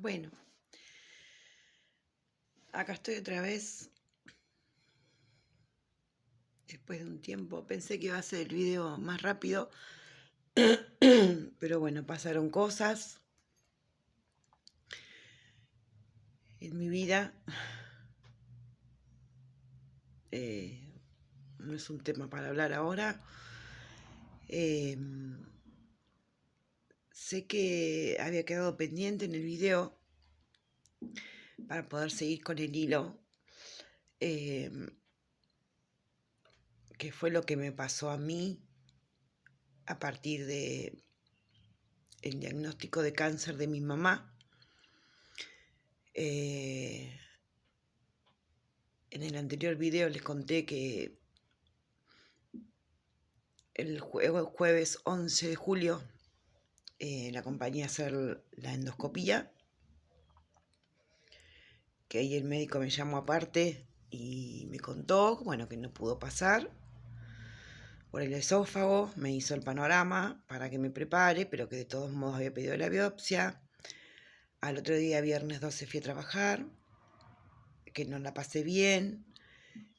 Bueno, acá estoy otra vez. Después de un tiempo pensé que iba a ser el video más rápido, pero bueno, pasaron cosas en mi vida. No es un tema para hablar ahora. Sé que había quedado pendiente en el video para poder seguir con el hilo, que fue lo que me pasó a mí a partir de el diagnóstico de cáncer de mi mamá. En el anterior video les conté que el jueves 11 de julio la acompañé a hacer la endoscopía, que ahí el médico me llamó aparte y me contó, bueno, que no pudo pasar por el esófago, me hizo el panorama para que me prepare, pero que de todos modos había pedido la biopsia. Al otro día, viernes 12, fui a trabajar, que no la pasé bien,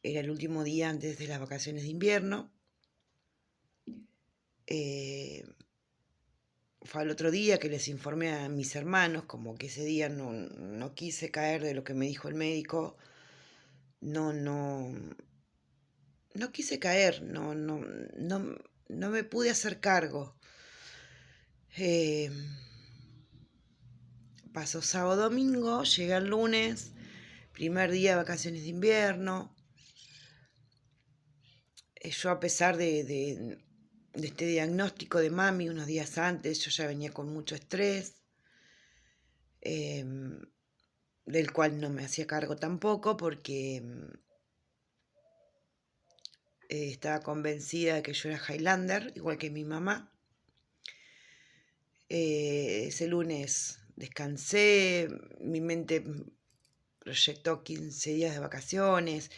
era el último día antes de las vacaciones de invierno. Fue al otro día que les informé a mis hermanos, como que ese día no quise caer de lo que me dijo el médico, no quise caer, no me pude hacer cargo. Pasó sábado, domingo, llega el lunes, primer día de vacaciones de invierno. Yo, a pesar de este diagnóstico de mami unos días antes, yo ya venía con mucho estrés, del cual no me hacía cargo tampoco, porque estaba convencida de que yo era Highlander, igual que mi mamá. Ese lunes descansé, mi mente proyectó 15 días de vacaciones.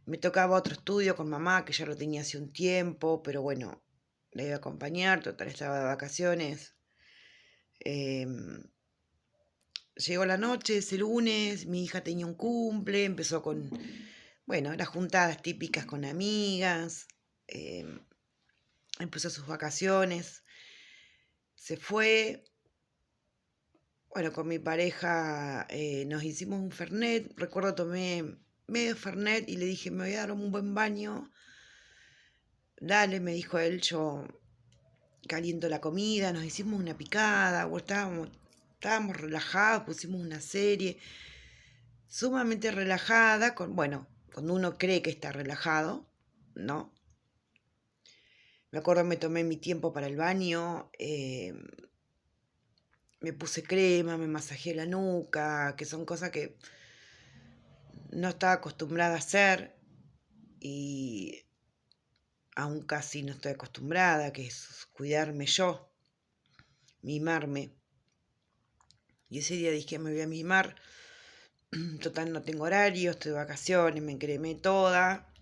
Me tocaba otro estudio con mamá, que ya lo tenía hace un tiempo, pero bueno, la iba a acompañar, total estaba de vacaciones. Llegó la noche, ese lunes, mi hija tenía un cumple, empezó con, bueno, las juntadas típicas con amigas, empezó sus vacaciones, se fue. Bueno, con mi pareja nos hicimos un fernet, recuerdo tomé medio fernet y le dije, me voy a dar un buen baño. Dale, me dijo él, yo caliento la comida, nos hicimos una picada, o estábamos relajados, pusimos una serie sumamente relajada, bueno, cuando uno cree que está relajado, ¿no? Me acuerdo, me tomé mi tiempo para el baño, me puse crema, me masajeé la nuca, que son cosas que no estaba acostumbrada a hacer y aún casi no estoy acostumbrada, que es cuidarme yo, mimarme. Y ese día dije, me voy a mimar, total no tengo horario, estoy de vacaciones, me encremé toda.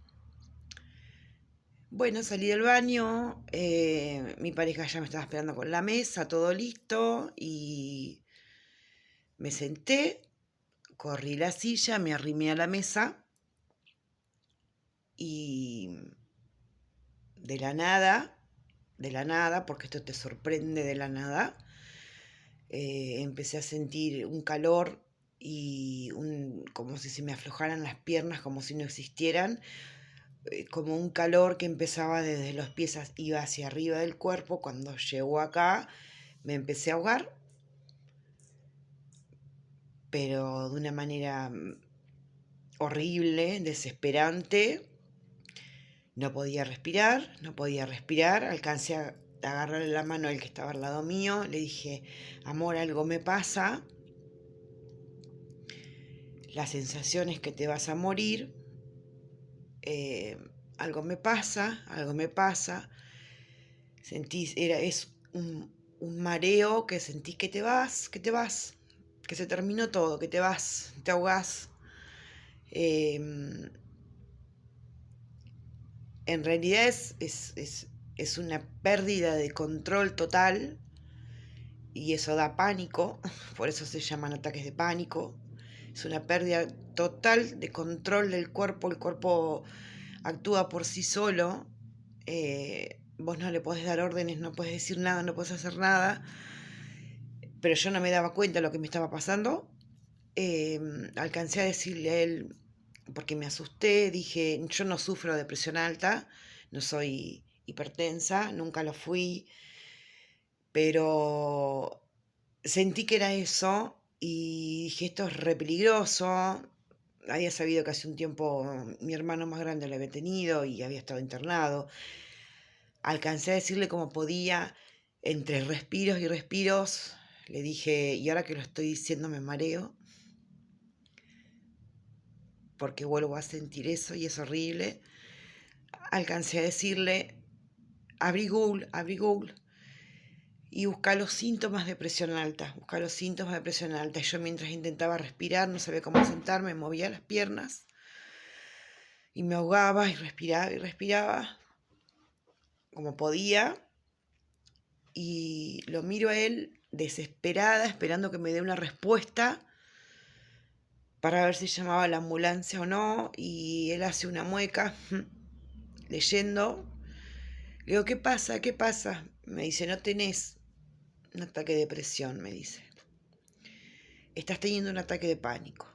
Bueno, salí del baño, mi pareja ya me estaba esperando con la mesa, todo listo, y me senté, corrí la silla, me arrimé a la mesa y de la nada, porque esto te sorprende de la nada, empecé a sentir un calor y como si se me aflojaran las piernas, como si no existieran, como un calor que empezaba desde los pies, iba hacia arriba del cuerpo. Cuando llegó acá, me empecé a ahogar, pero de una manera horrible, desesperante. No podía respirar. Alcancé a agarrarle la mano al que estaba al lado mío. Le dije, amor, algo me pasa. La sensación es que te vas a morir. Algo me pasa. Es un mareo que sentís que te vas, que se terminó todo, que te vas, te ahogás. En realidad es una pérdida de control total y eso da pánico, por eso se llaman ataques de pánico. Es una pérdida total de control del cuerpo, el cuerpo actúa por sí solo, vos no le podés dar órdenes, no podés decir nada, no podés hacer nada, pero yo no me daba cuenta de lo que me estaba pasando. Alcancé a decirle a él, porque me asusté, dije, yo no sufro de presión alta, no soy hipertensa, nunca lo fui, pero sentí que era eso y dije, esto es re peligroso. Había sabido que hace un tiempo mi hermano más grande lo había tenido y había estado internado. Alcancé a decirle como podía, entre respiros y respiros, le dije, y ahora que lo estoy diciendo me mareo, porque vuelvo a sentir eso y es horrible. Alcancé a decirle, abrí Google y busca los síntomas de presión alta, busca los síntomas de presión alta. Y yo mientras intentaba respirar, no sabía cómo sentarme, movía las piernas y me ahogaba y respiraba como podía. Y lo miro a él desesperada, esperando que me dé una respuesta para ver si llamaba a la ambulancia o no. Y él hace una mueca, leyendo. Le digo, ¿qué pasa? ¿Qué pasa? Me dice, no tenés un ataque de depresión, me dice. Estás teniendo un ataque de pánico.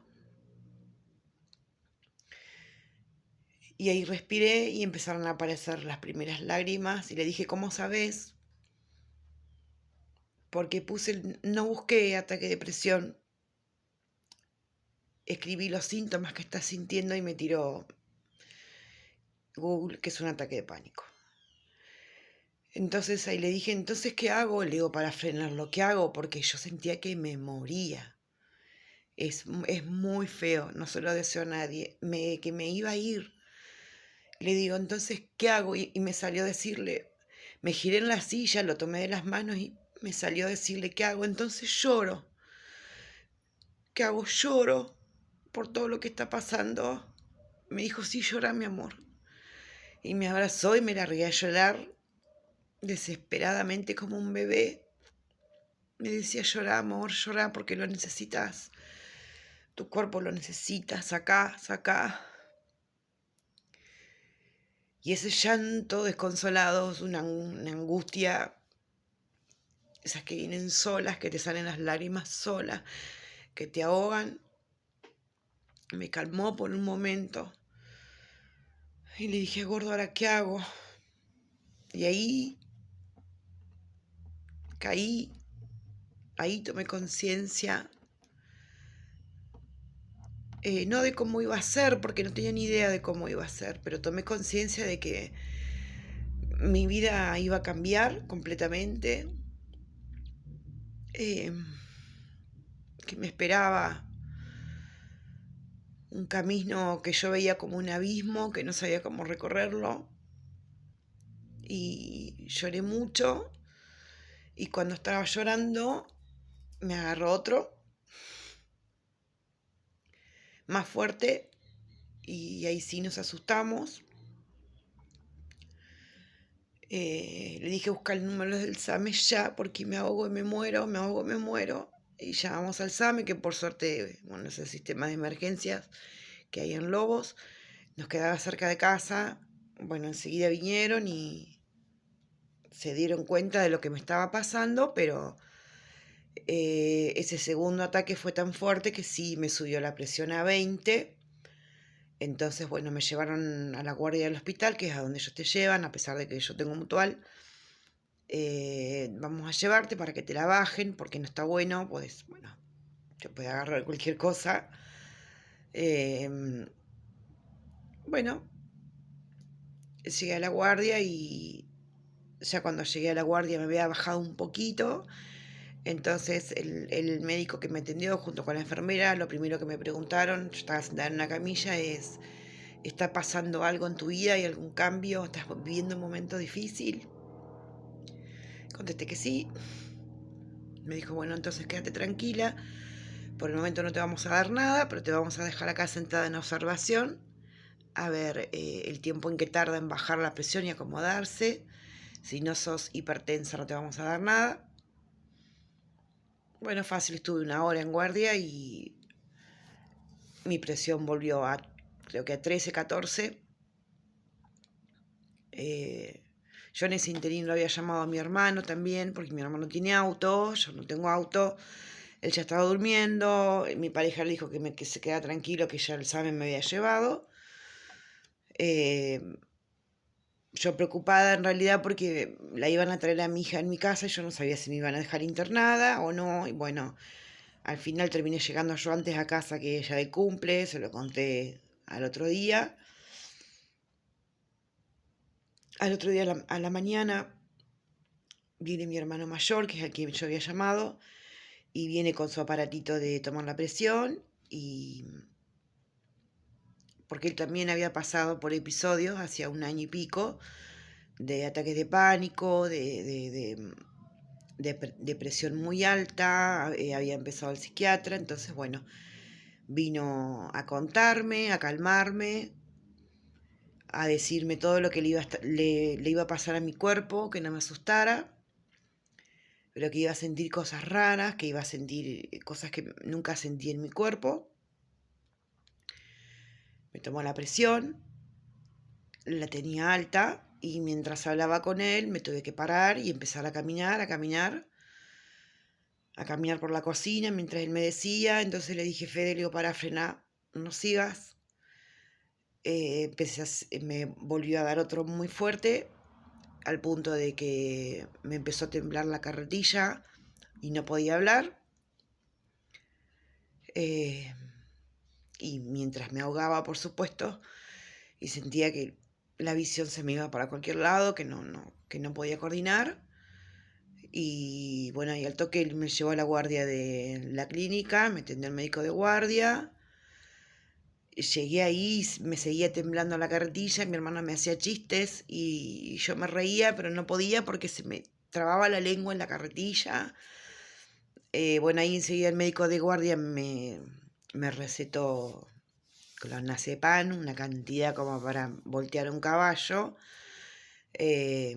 Y ahí respiré y empezaron a aparecer las primeras lágrimas. Y le dije, ¿cómo sabes? Porque no busqué ataque de depresión. Escribí los síntomas que estás sintiendo y me tiró Google, que es un ataque de pánico. Entonces ahí le dije, ¿entonces qué hago? Le digo, para frenarlo, ¿qué hago? Porque yo sentía que me moría. Es muy feo, no se lo deseo a nadie, que me iba a ir. Le digo, entonces, ¿qué hago? Y me salió a decirle, me giré en la silla, lo tomé de las manos y me salió a decirle, ¿qué hago? Entonces lloro. ¿Qué hago? Lloro por todo lo que está pasando. Me dijo, sí, llora, mi amor. Y me abrazó y me largué a llorar desesperadamente como un bebé. Me decía, llora, amor, llora porque lo necesitas. Tu cuerpo lo necesita, sacá. Y ese llanto desconsolado es una angustia, esas que vienen solas, que te salen las lágrimas solas, que te ahogan. Me calmó por un momento. Y le dije, gordo, ¿ahora qué hago? Y ahí caí, ahí tomé conciencia, no de cómo iba a ser, porque no tenía ni idea de cómo iba a ser, pero tomé conciencia de que mi vida iba a cambiar completamente, que me esperaba un camino que yo veía como un abismo, que no sabía cómo recorrerlo. Y lloré mucho. Y cuando estaba llorando, me agarró otro, más fuerte. Y ahí sí nos asustamos. Le dije, busca el número del SAME ya, porque me ahogo y me muero, me ahogo y me muero. Y llamamos al SAME, que por suerte, bueno, es el sistema de emergencias que hay en Lobos. Nos quedaba cerca de casa. Bueno, enseguida vinieron y se dieron cuenta de lo que me estaba pasando, pero ese segundo ataque fue tan fuerte que sí me subió la presión a 20. Entonces, bueno, me llevaron a la guardia del hospital, que es a donde ellos te llevan, a pesar de que yo tengo mutual. Vamos a llevarte para que te la bajen, porque no está bueno, pues, bueno, te puede agarrar cualquier cosa. Bueno, llegué a la guardia y ya cuando llegué a la guardia me había bajado un poquito. Entonces el médico que me atendió junto con la enfermera, lo primero que me preguntaron, yo estaba sentada en una camilla, es, ¿está pasando algo en tu vida? ¿Hay algún cambio? ¿Estás viviendo un momento difícil? Contesté que sí. Me dijo, bueno, entonces quédate tranquila. Por el momento no te vamos a dar nada, pero te vamos a dejar acá sentada en observación. A ver el tiempo en que tarda en bajar la presión y acomodarse. Si no sos hipertensa no te vamos a dar nada. Bueno, fácil, estuve 1 hora en guardia y mi presión volvió a, creo que a 13, 14. Yo en ese interín lo había llamado a mi hermano también, porque mi hermano tiene auto, yo no tengo auto. Él ya estaba durmiendo, mi pareja le dijo que se quedara tranquilo, que ya el examen me había llevado. Eh, yo preocupada en realidad porque la iban a traer a mi hija en mi casa y yo no sabía si me iban a dejar internada o no. Y bueno, al final terminé llegando yo antes a casa que ella de cumple, se lo conté al otro día. Al otro día a la mañana viene mi hermano mayor, que es al que yo había llamado, y viene con su aparatito de tomar la presión, y porque él también había pasado por episodios hacía 1 año y pico de ataques de pánico, de presión muy alta, había empezado el psiquiatra, entonces bueno, vino a contarme, a calmarme, a decirme todo lo que le iba a pasar a mi cuerpo, que no me asustara, pero que iba a sentir cosas raras, que iba a sentir cosas que nunca sentí en mi cuerpo. Me tomó la presión, la tenía alta y mientras hablaba con él me tuve que parar y empezar a caminar, a caminar por la cocina mientras él me decía. Entonces le dije, Fede, le digo, para frenar, no sigas. Me volvió a dar otro muy fuerte, al punto de que me empezó a temblar la carretilla y no podía hablar. Y mientras me ahogaba, por supuesto, y sentía que la visión se me iba para cualquier lado, que no podía coordinar. Y bueno, y al toque él me llevó a la guardia de la clínica, me atendió el médico de guardia. Llegué ahí, me seguía temblando la carretilla, mi hermano me hacía chistes y yo me reía, pero no podía porque se me trababa la lengua en la carretilla. Bueno, ahí enseguida el médico de guardia me recetó clonazepam, una cantidad como para voltear un caballo. Y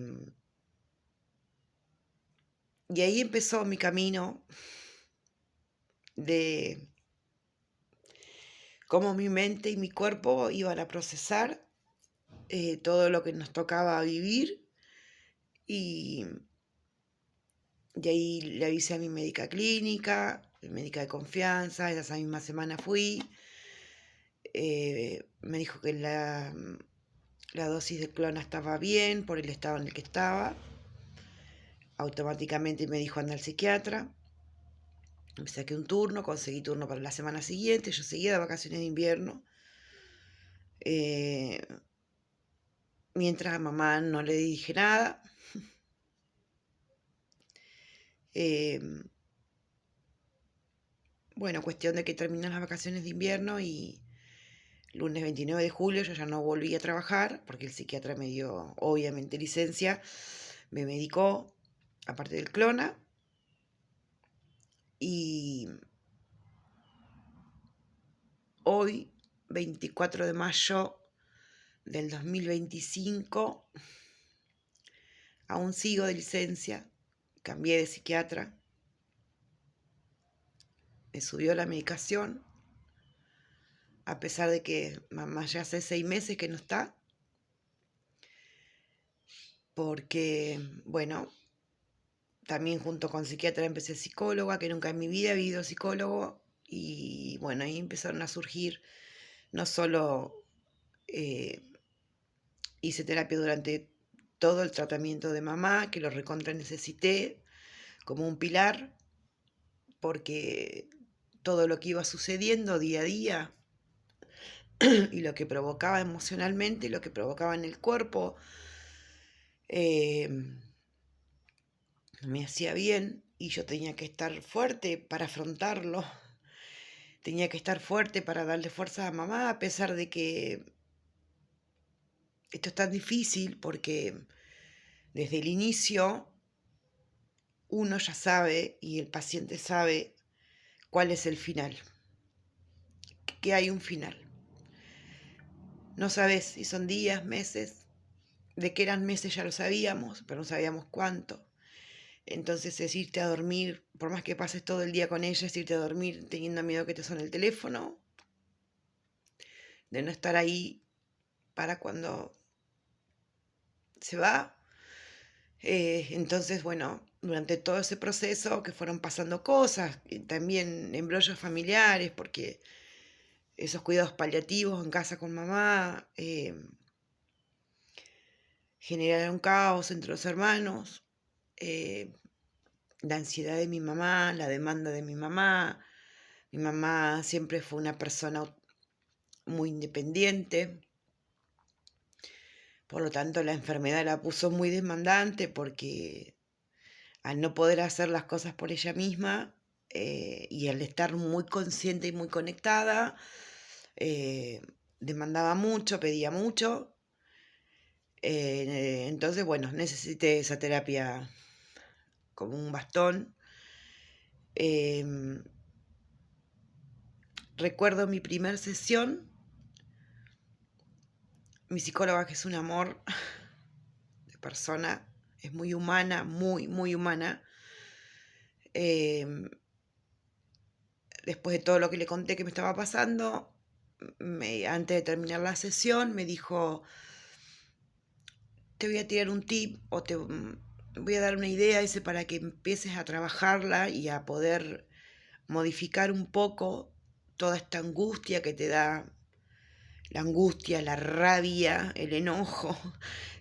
ahí empezó mi camino de cómo mi mente y mi cuerpo iban a procesar todo lo que nos tocaba vivir. Y ahí le avisé a mi médica clínica, mi médica de confianza, esa misma semana fui. Me dijo que la dosis de clona estaba bien por el estado en el que estaba. Automáticamente me dijo anda al psiquiatra. Me saqué un turno, conseguí turno para la semana siguiente. Yo seguía de vacaciones de invierno. Mientras a mamá no le dije nada. Bueno, cuestión de que terminan las vacaciones de invierno y lunes 29 de julio yo ya no volví a trabajar porque el psiquiatra me dio obviamente licencia, me medicó, aparte del clona, y hoy, 24 de mayo del 2025, aún sigo de licencia, cambié de psiquiatra, me subió la medicación, a pesar de que mamá ya hace 6 meses que no está, porque, bueno, también junto con psiquiatra empecé psicóloga, que nunca en mi vida había ido psicólogo, y bueno, ahí empezaron a surgir, no solo hice terapia durante todo el tratamiento de mamá, que lo recontra necesité como un pilar, porque todo lo que iba sucediendo día a día y lo que provocaba emocionalmente, lo que provocaba en el cuerpo, eh, me hacía bien y yo tenía que estar fuerte para afrontarlo. Tenía que estar fuerte para darle fuerza a mamá, a pesar de que esto es tan difícil, porque desde el inicio uno ya sabe y el paciente sabe cuál es el final, que hay un final. No sabes si son días, meses, de que eran meses ya lo sabíamos, pero no sabíamos cuánto. Entonces es irte a dormir, por más que pases todo el día con ella, es irte a dormir teniendo miedo que te suene el teléfono, de no estar ahí para cuando se va. Entonces, bueno, durante todo ese proceso que fueron pasando cosas, y también embrollos familiares, porque esos cuidados paliativos en casa con mamá generaron caos entre los hermanos, la ansiedad de mi mamá, la demanda de mi mamá. Mi mamá siempre fue una persona muy independiente, por lo tanto la enfermedad la puso muy demandante porque al no poder hacer las cosas por ella misma y al estar muy consciente y muy conectada, demandaba mucho, pedía mucho. Entonces, bueno, necesité esa terapia como un bastón. Recuerdo mi primer sesión, mi psicóloga, que es un amor de persona, es muy humana, muy, muy humana. Después de todo lo que le conté que me estaba pasando, antes de terminar la sesión, me dijo, te voy a tirar un tip o te voy a dar una idea, dice, para que empieces a trabajarla y a poder modificar un poco toda esta angustia que te da, la angustia, la rabia, el enojo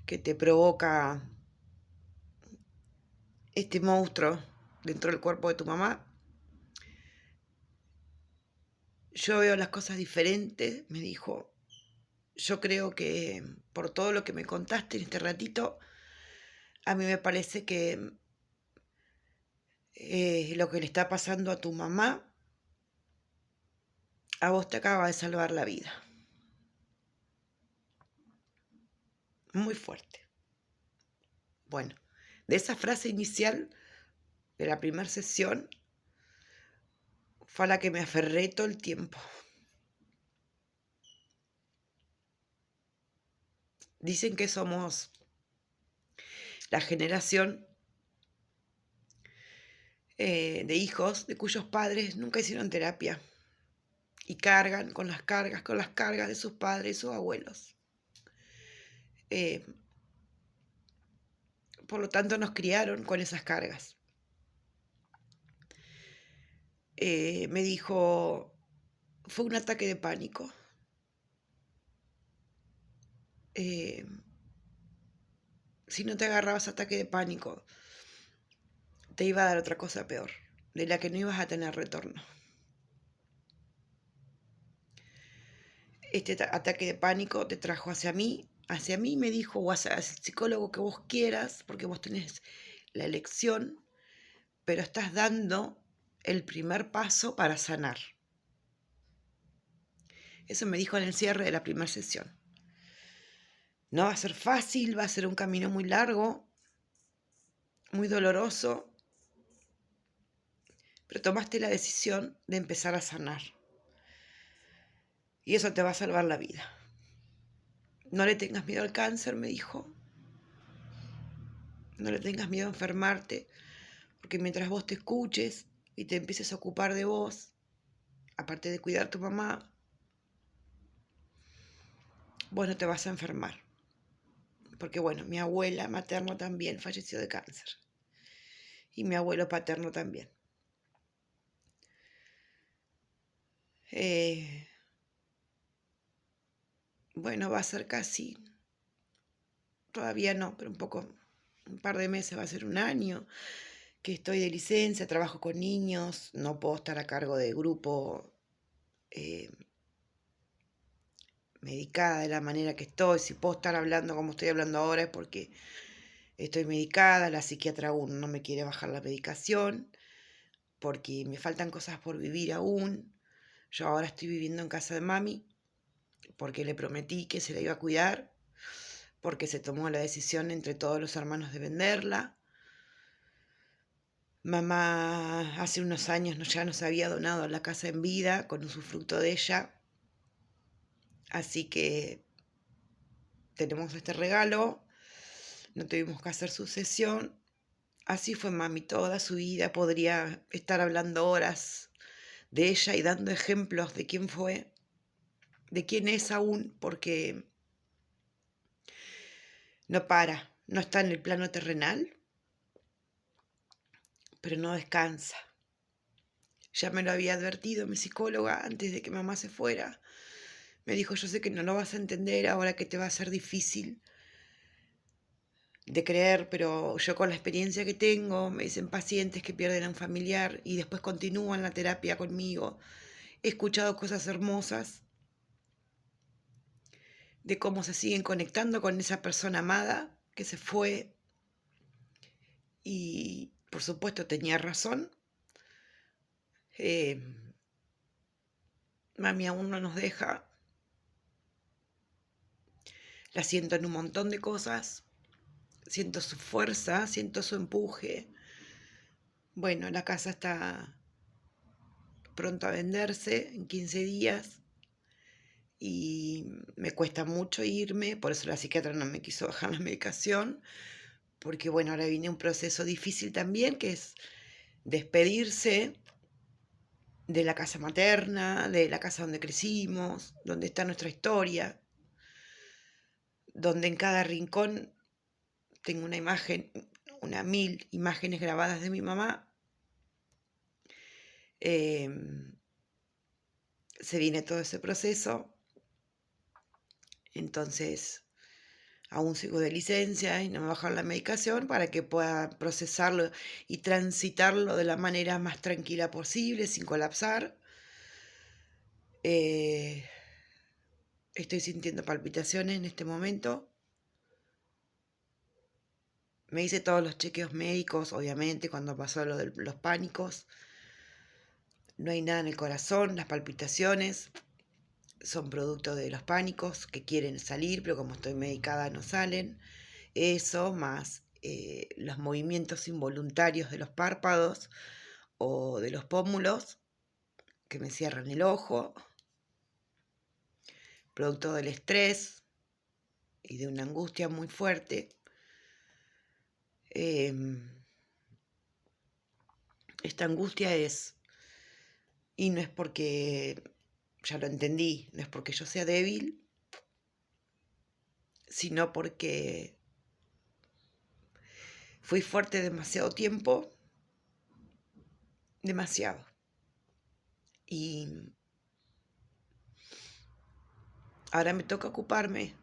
que te provoca este monstruo dentro del cuerpo de tu mamá. Yo veo las cosas diferentes, me dijo. Yo creo que por todo lo que me contaste en este ratito, a mí me parece que lo que le está pasando a tu mamá, a vos te acaba de salvar la vida. Muy fuerte. Bueno, de esa frase inicial de la primera sesión fue a la que me aferré todo el tiempo. Dicen que somos la generación de hijos de cuyos padres nunca hicieron terapia y cargan con las cargas de sus padres y sus abuelos. Por lo tanto, nos criaron con esas cargas. Me dijo, fue un ataque de pánico. Si no te agarrabas ataque de pánico, te iba a dar otra cosa peor, de la que no ibas a tener retorno. Este ataque de pánico te trajo hacia mí me dijo, o hacia el psicólogo que vos quieras, porque vos tenés la elección, pero estás dando el primer paso para sanar. Eso me dijo en el cierre de la primera sesión. No va a ser fácil, va a ser un camino muy largo, muy doloroso, pero tomaste la decisión de empezar a sanar. Y eso te va a salvar la vida. No le tengas miedo al cáncer, me dijo. No le tengas miedo a enfermarte, porque mientras vos te escuches y te empieces a ocupar de vos, aparte de cuidar a tu mamá, vos no te vas a enfermar. Porque bueno, mi abuela materna también falleció de cáncer. Y mi abuelo paterno también. Bueno, va a ser casi, todavía no, pero un par de meses, va a ser un año que estoy de licencia, trabajo con niños, no puedo estar a cargo de grupo medicada de la manera que estoy. Si puedo estar hablando como estoy hablando ahora es porque estoy medicada, la psiquiatra aún no me quiere bajar la medicación, porque me faltan cosas por vivir aún. Yo ahora estoy viviendo en casa de mami, porque le prometí que se la iba a cuidar, porque se tomó la decisión entre todos los hermanos de venderla. Mamá hace unos años ya nos había donado la casa en vida con usufructo de ella, así que tenemos este regalo, no tuvimos que hacer sucesión, Así fue mami toda su vida. Podría estar hablando horas de ella y dando ejemplos de quién fue, de quién es aún, porque no para, no está en el plano terrenal, pero no descansa. Ya me lo había advertido mi psicóloga antes de que mamá se fuera. Me dijo, yo sé que no lo vas a entender ahora, que te va a ser difícil de creer, pero yo con la experiencia que tengo, me dicen pacientes que pierden a un familiar y después continúan la terapia conmigo. He escuchado cosas hermosas de cómo se siguen conectando con esa persona amada que se fue, y por supuesto tenía razón. Eh, Mami aún no nos deja. La siento en un montón de cosas. Siento su fuerza, siento su empuje. Bueno, la casa está pronto a venderse en 15 días y me cuesta mucho irme, por eso la psiquiatra no me quiso bajar la medicación, porque bueno, ahora viene un proceso difícil también, que es despedirse de la casa materna, de la casa donde crecimos, donde está nuestra historia, donde en cada rincón tengo una imagen, una 1000 imágenes grabadas de mi mamá. Se viene todo ese proceso, entonces aún sigo de licencia y no me bajan la medicación para que pueda procesarlo y transitarlo de la manera más tranquila posible, sin colapsar. Eh, Estoy sintiendo palpitaciones en este momento. Me hice todos los chequeos médicos, obviamente, cuando pasó lo de los pánicos. No hay nada en el corazón, las palpitaciones son producto de los pánicos que quieren salir, pero como estoy medicada no salen. Eso más los movimientos involuntarios de los párpados o de los pómulos que me cierran el ojo, producto del estrés y de una angustia muy fuerte. Esta angustia y no es porque, ya lo entendí, no es porque yo sea débil, sino porque fui fuerte demasiado tiempo, demasiado. Y ahora me toca ocuparme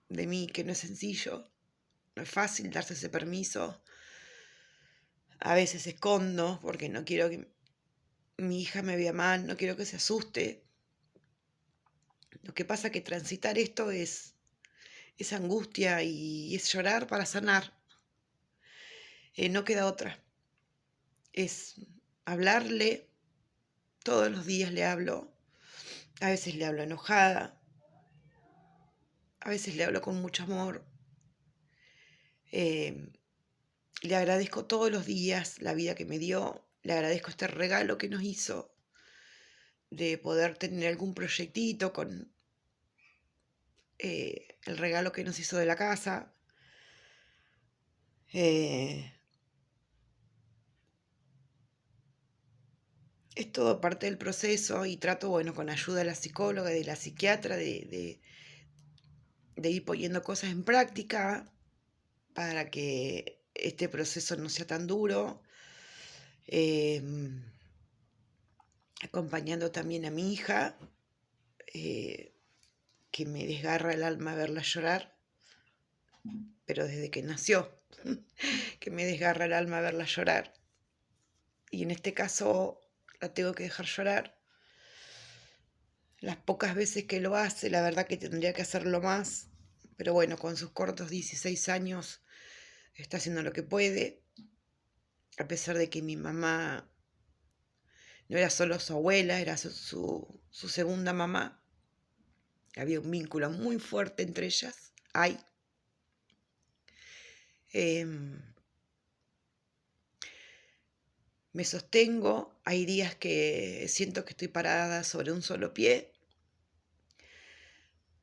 de mí, que no es sencillo, no es fácil darse ese permiso. A veces escondo porque no quiero que mi hija me vea mal, no quiero que se asuste. Lo que pasa es que transitar esto es angustia y es llorar para sanar. No queda otra. Es hablarle, todos los días le hablo. A veces le hablo enojada, a veces le hablo con mucho amor. Le agradezco todos los días la vida que me dio, le agradezco este regalo que nos hizo de poder tener algún proyectito con el regalo que nos hizo de la casa. Es todo parte del proceso y trato, bueno, con ayuda de la psicóloga y de la psiquiatra, de ir poniendo cosas en práctica para que este proceso no sea tan duro. Acompañando también a mi hija, que me desgarra el alma verla llorar, pero desde que nació, que me desgarra el alma verla llorar. Y en este caso la tengo que dejar llorar. Las pocas veces que lo hace, la verdad que tendría que hacerlo más, pero bueno, con sus cortos 16 años está haciendo lo que puede, a pesar de que mi mamá no era solo su abuela, era su segunda mamá. Había un vínculo muy fuerte entre ellas. Hay. Me sostengo, hay días que siento que estoy parada sobre un solo pie,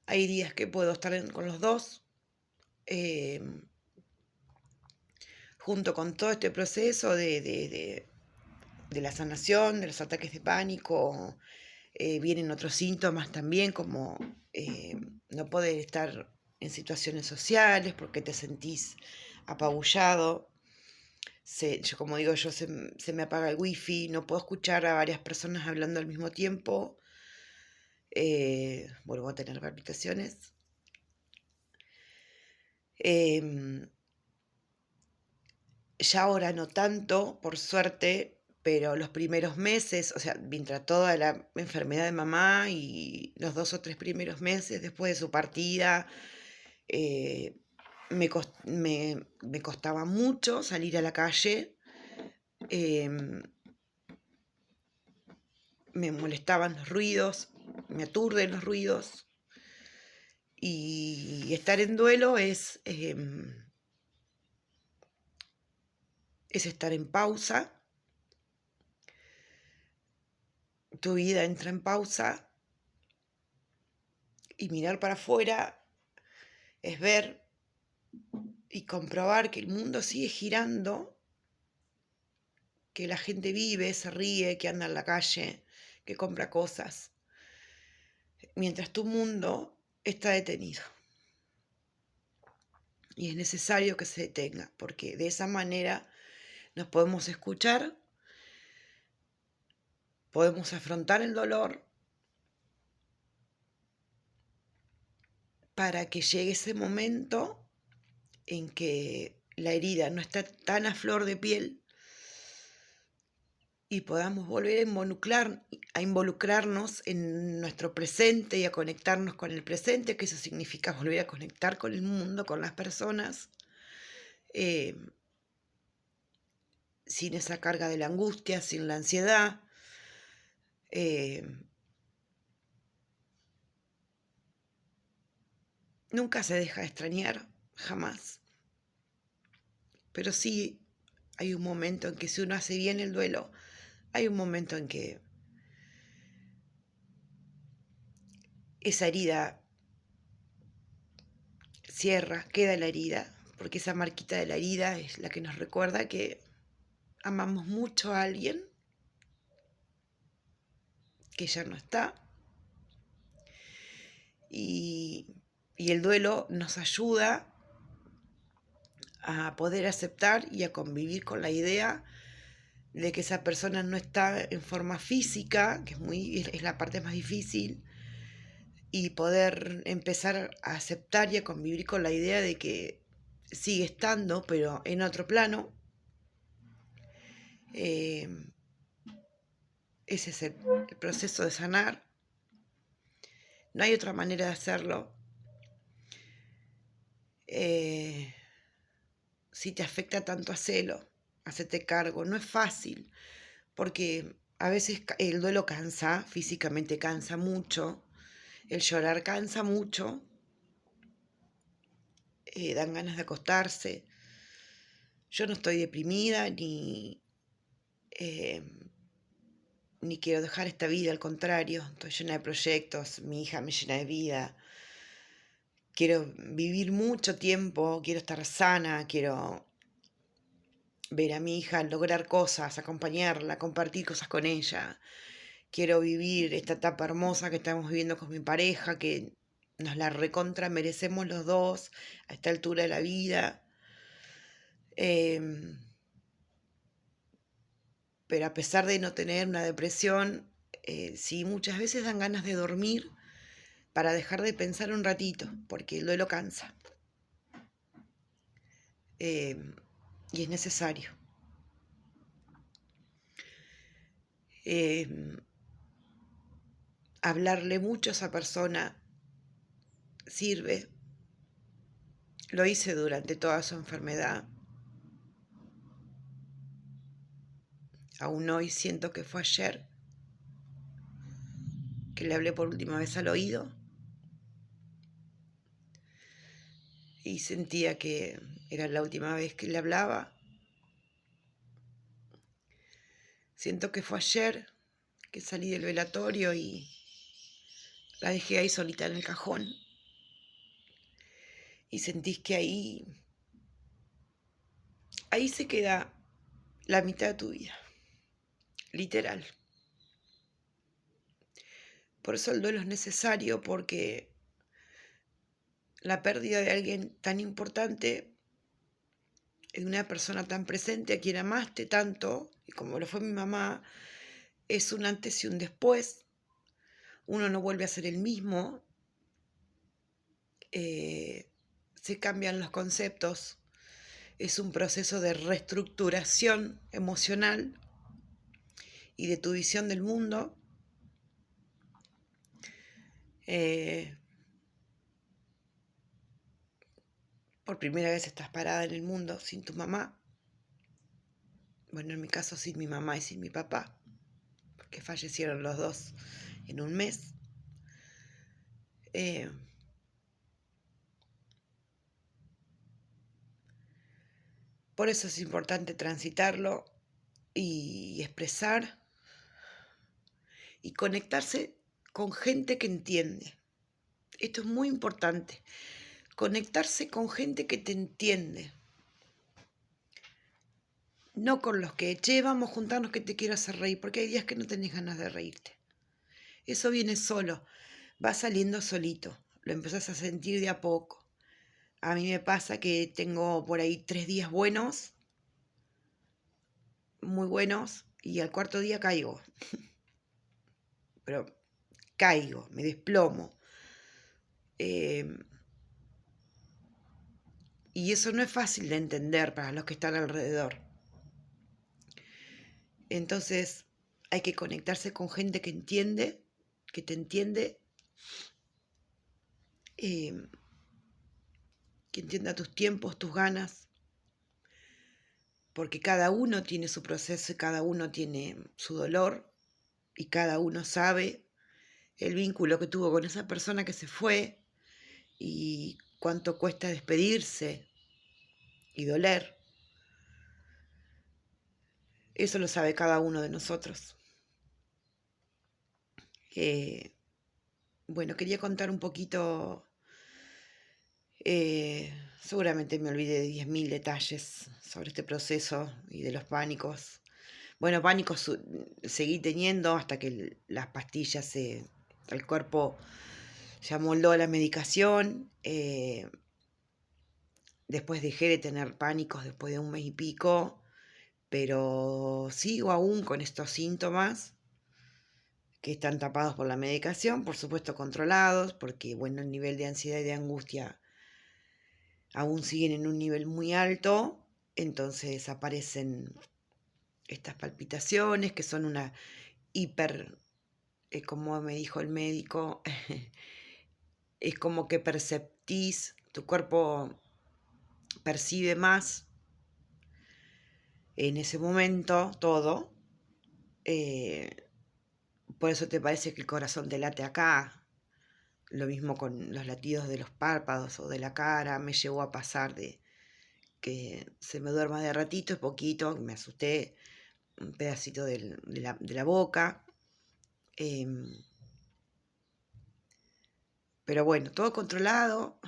hay días que puedo estar con los dos. junto con todo este proceso de la sanación, de los ataques de pánico, vienen otros síntomas también, como no poder estar en situaciones sociales porque te sentís apabullado. Yo, como digo, se me apaga el wifi, no puedo escuchar a varias personas hablando al mismo tiempo. Vuelvo a tener palpitaciones. Ya ahora no tanto, por suerte, pero los primeros meses, o sea, mientras toda la enfermedad de mamá y los 2 o 3 primeros meses después de su partida, me costaba mucho salir a la calle. Me molestaban los ruidos, me aturden los ruidos. Y estar en duelo es estar en pausa. Tu vida entra en pausa y mirar para afuera es ver y comprobar que el mundo sigue girando, que la gente vive, se ríe, que anda en la calle, que compra cosas, mientras tu mundo está detenido. Y es necesario que se detenga, porque de esa manera nos podemos escuchar, podemos afrontar el dolor para que llegue ese momento en que la herida no está tan a flor de piel y podamos volver a involucrarnos en nuestro presente y a conectarnos con el presente, que eso significa volver a conectar con el mundo, con las personas, sin esa carga de la angustia, sin la ansiedad. Nunca se deja de extrañar, jamás. Pero sí hay un momento en que si uno hace bien el duelo, hay un momento en que esa herida cierra, queda la herida, porque esa marquita de la herida es la que nos recuerda que amamos mucho a alguien que ya no está, y el duelo nos ayuda a poder aceptar y a convivir con la idea de que esa persona no está en forma física, que es la parte más difícil, y poder empezar a aceptar y a convivir con la idea de que sigue estando, pero en otro plano. Ese es el proceso de sanar. No hay otra manera de hacerlo. Si te afecta tanto, hacete cargo. No es fácil, porque a veces el duelo cansa, físicamente cansa mucho, el llorar cansa mucho, dan ganas de acostarse. Yo no estoy deprimida ni quiero dejar esta vida, al contrario, estoy llena de proyectos, mi hija me llena de vida. Quiero vivir mucho tiempo, quiero estar sana, quiero ver a mi hija lograr cosas, acompañarla, compartir cosas con ella. Quiero vivir esta etapa hermosa que estamos viviendo con mi pareja, que nos la recontra merecemos los dos a esta altura de la vida. Pero a pesar de no tener una depresión, sí, muchas veces dan ganas de dormir para dejar de pensar un ratito, porque el duelo cansa. Y es necesario. Hablarle mucho a esa persona sirve. Lo hice durante toda su enfermedad. Aún hoy siento que fue ayer que le hablé por última vez al oído y sentía que era la última vez que le hablaba. Siento que fue ayer que salí del velatorio y la dejé ahí solita en el cajón. Y sentís que ahí ahí se queda la mitad de tu vida, literal. Por eso el duelo es necesario, porque la pérdida de alguien tan importante, de una persona tan presente a quien amaste tanto, y como lo fue mi mamá, es un antes y un después. Uno no vuelve a ser el mismo, se cambian los conceptos, es un proceso de reestructuración emocional y de tu visión del mundo. Por primera vez estás parada en el mundo sin tu mamá. Bueno, en mi caso sin mi mamá y sin mi papá, porque fallecieron los dos en un mes. Por eso es importante transitarlo y expresar y conectarse con gente que entiende. Esto es muy importante, conectarse con gente que te entiende. No con los que, che, vamos a juntarnos que te quiero hacer reír, porque hay días que no tenés ganas de reírte. Eso viene solo, va saliendo solito, lo empezás a sentir de a poco. A mí me pasa que tengo por ahí 3 días buenos, muy buenos, y al cuarto día caigo. Pero caigo, me desplomo. Y eso no es fácil de entender para los que están alrededor. Entonces hay que conectarse con gente que entiende, que te entiende, que entienda tus tiempos, tus ganas, porque cada uno tiene su proceso y cada uno tiene su dolor y cada uno sabe el vínculo que tuvo con esa persona que se fue y cuánto cuesta despedirse y doler. Eso lo sabe cada uno de nosotros. Bueno, quería contar un poquito, seguramente me olvidé de 10.000 detalles sobre este proceso y de los pánicos. Bueno, pánicos seguí teniendo hasta que las pastillas, el cuerpo se amoldó a la medicación. Después dejé de tener pánicos después de un mes y pico, pero sigo aún con estos síntomas que están tapados por la medicación, por supuesto controlados, porque bueno, el nivel de ansiedad y de angustia aún siguen en un nivel muy alto, entonces aparecen estas palpitaciones que son una hiper, como me dijo el médico, es como que perceptís, tu cuerpo percibe más en ese momento todo, por eso te parece que el corazón te late acá. Lo mismo con los latidos de los párpados o de la cara. Me llegó a pasar de que se me duerma de ratito, es poquito, me asusté, un pedacito de la boca. Pero bueno, todo controlado.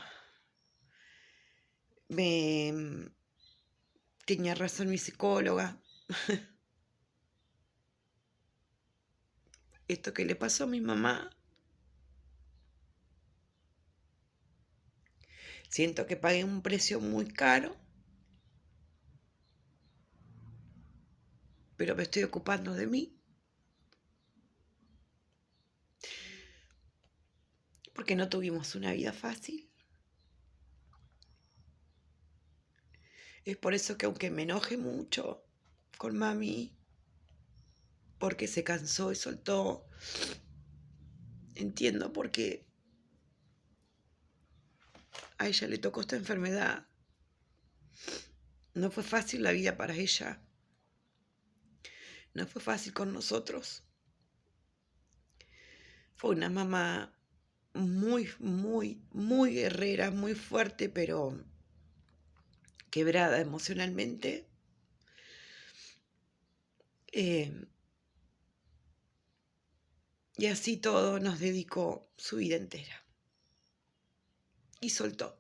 Tenía razón mi psicóloga. Esto que le pasó a mi mamá, siento que pagué un precio muy caro, pero me estoy ocupando de mí, porque no tuvimos una vida fácil. Es por eso que aunque me enoje mucho con mami, porque se cansó y soltó, entiendo por qué a ella le tocó esta enfermedad. No fue fácil la vida para ella. No fue fácil con nosotros. Fue una mamá muy, muy, muy guerrera, muy fuerte, pero quebrada emocionalmente. Y así todo nos dedicó su vida entera. Y soltó.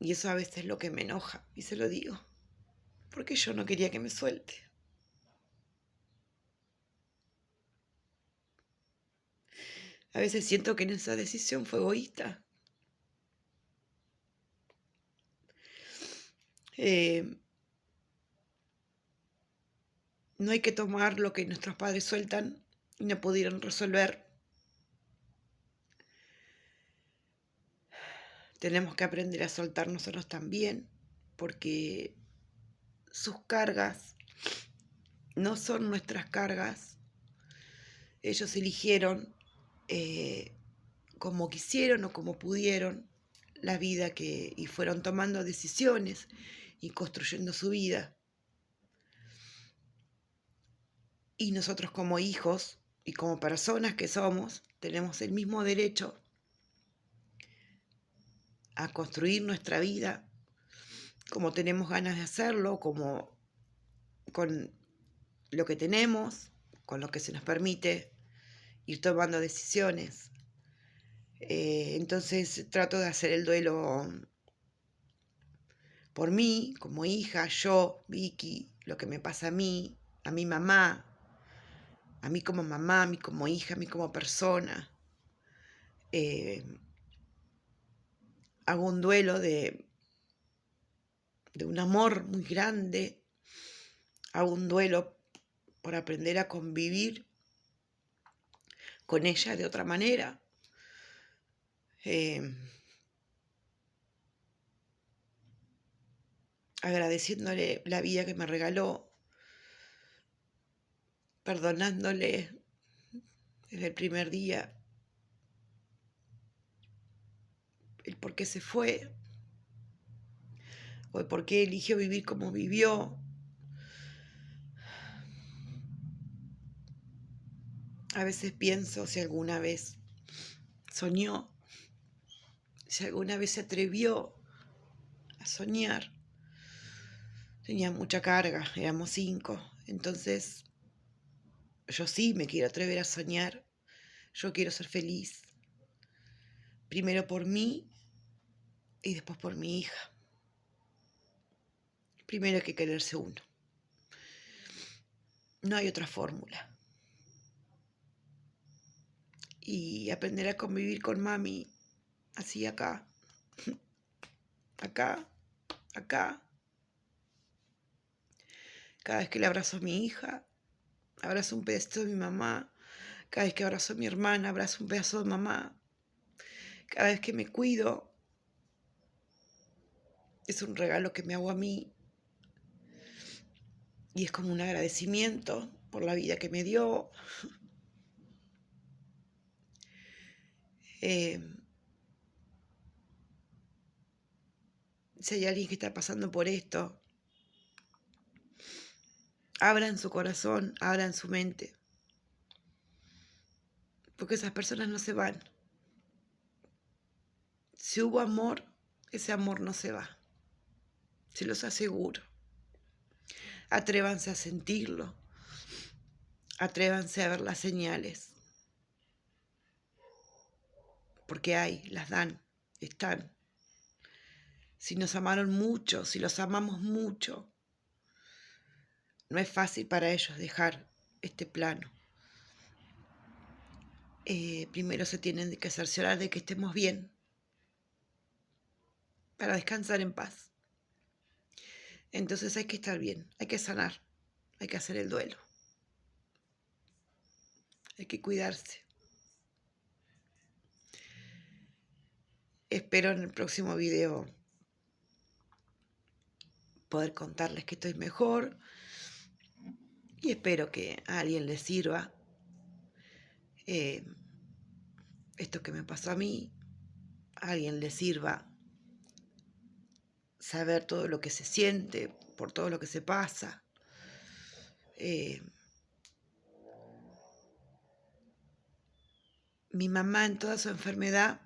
Y eso a veces es lo que me enoja, y se lo digo, porque yo no quería que me suelte. A veces siento que en esa decisión fue egoísta. Eh, no hay que tomar lo que nuestros padres sueltan y no pudieron resolver. Tenemos que aprender a soltar nosotros también, porque sus cargas no son nuestras cargas. Ellos eligieron como quisieron o como pudieron la vida y fueron tomando decisiones y construyendo su vida. Y nosotros como hijos y como personas que somos, tenemos el mismo derecho a construir nuestra vida como tenemos ganas de hacerlo, como con lo que tenemos, con lo que se nos permite ir tomando decisiones. Entonces trato de hacer el duelo por mí, como hija, yo, Vicky, lo que me pasa a mi mamá, a mí como mamá, a mí como hija, a mí como persona. Hago un duelo de un amor muy grande, hago un duelo por aprender a convivir con ella de otra manera. Agradeciéndole la vida que me regaló, perdonándole desde el primer día el por qué se fue, o el por qué eligió vivir como vivió. A veces pienso si alguna vez soñó, si alguna vez se atrevió a soñar. Tenía mucha carga, éramos 5, entonces yo sí me quiero atrever a soñar. Yo quiero ser feliz, primero por mí y después por mi hija. Primero hay que quererse uno. No hay otra fórmula. Y aprender a convivir con mami, así acá, acá, acá. Cada vez que le abrazo a mi hija, abrazo un pedacito de mi mamá. Cada vez que abrazo a mi hermana, abrazo un pedazo de mamá. Cada vez que me cuido, es un regalo que me hago a mí. Y es como un agradecimiento por la vida que me dio. Si hay alguien que está pasando por esto, abran su corazón, abran su mente. Porque esas personas no se van. Si hubo amor, ese amor no se va. Se los aseguro. Atrévanse a sentirlo. Atrévanse a ver las señales. Porque hay, las dan, están. Si nos amaron mucho, si los amamos mucho, no es fácil para ellos dejar este plano. Primero se tienen que cerciorar de que estemos bien para descansar en paz. Entonces hay que estar bien, hay que sanar, hay que hacer el duelo, hay que cuidarse. Espero en el próximo video poder contarles que estoy mejor y espero que a alguien le sirva esto que me pasó a mí, a alguien le sirva saber todo lo que se siente, por todo lo que se pasa. Mi mamá en toda su enfermedad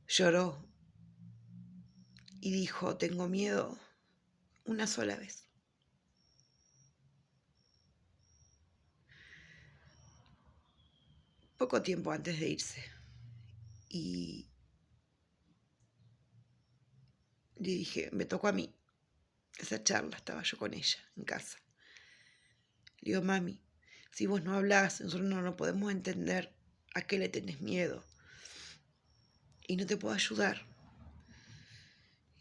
lloró y dijo, tengo miedo, una sola vez. Poco tiempo antes de irse. Y Le dije, me tocó a mí. Esa charla estaba yo con ella en casa. Le digo, mami, si vos no hablás, nosotros no podemos entender a qué le tenés miedo. Y no te puedo ayudar.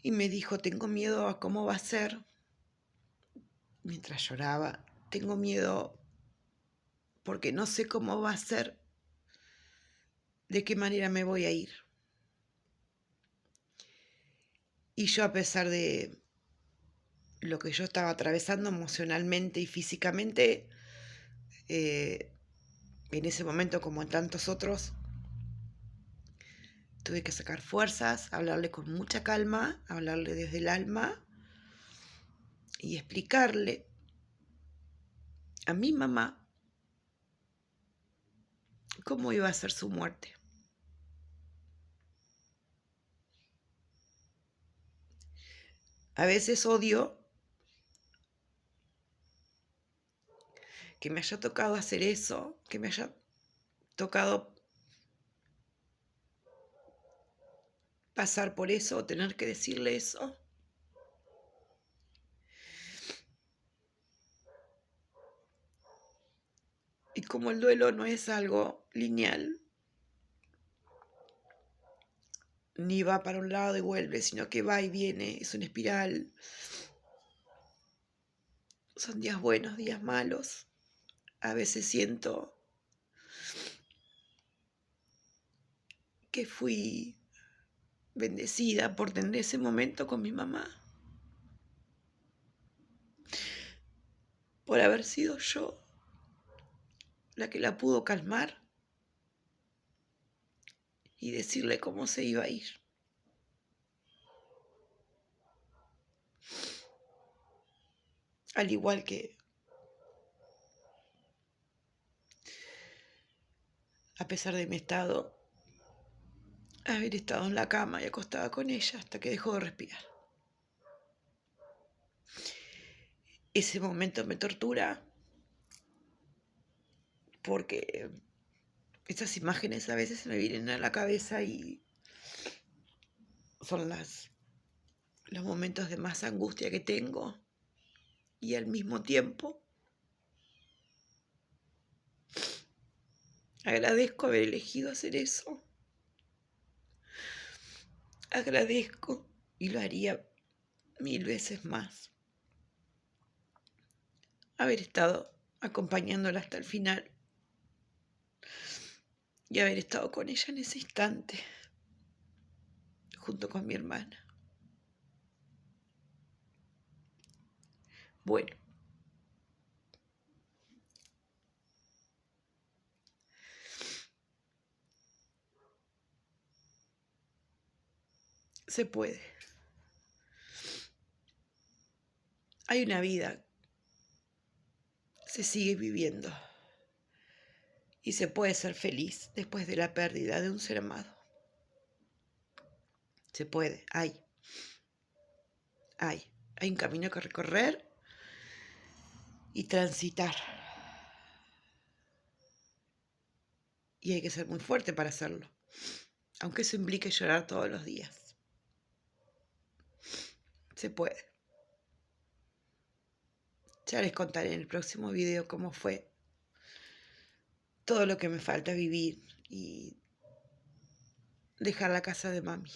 Y me dijo, tengo miedo a cómo va a ser. Mientras lloraba, tengo miedo porque no sé cómo va a ser, de qué manera me voy a ir. Y yo, a pesar de lo que yo estaba atravesando emocionalmente y físicamente, en ese momento, como en tantos otros, tuve que sacar fuerzas, hablarle con mucha calma, hablarle desde el alma y explicarle a mi mamá cómo iba a ser su muerte. A veces odio que me haya tocado hacer eso, que me haya tocado pasar por eso o tener que decirle eso. Y como el duelo no es algo lineal, ni va para un lado y vuelve, sino que va y viene, es una espiral. Son días buenos, días malos. A veces siento que fui bendecida por tener ese momento con mi mamá, por haber sido yo la que la pudo calmar y decirle cómo se iba a ir. Al igual que, a pesar de mi estado, haber estado en la cama y acostada con ella hasta que dejó de respirar. Ese momento me tortura porque esas imágenes a veces me vienen a la cabeza y son los momentos de más angustia que tengo, y al mismo tiempo agradezco haber elegido hacer eso. Agradezco, y lo haría 1000 veces más, haber estado acompañándola hasta el final y haber estado con ella en ese instante, junto con mi hermana. Bueno, se puede. Hay una vida, se sigue viviendo y se puede ser feliz después de la pérdida de un ser amado. Se puede, hay un camino que recorrer y transitar. Y hay que ser muy fuerte para hacerlo, aunque eso implique llorar todos los días. Se puede. Ya les contaré en el próximo video cómo fue todo lo que me falta vivir y dejar la casa de mami.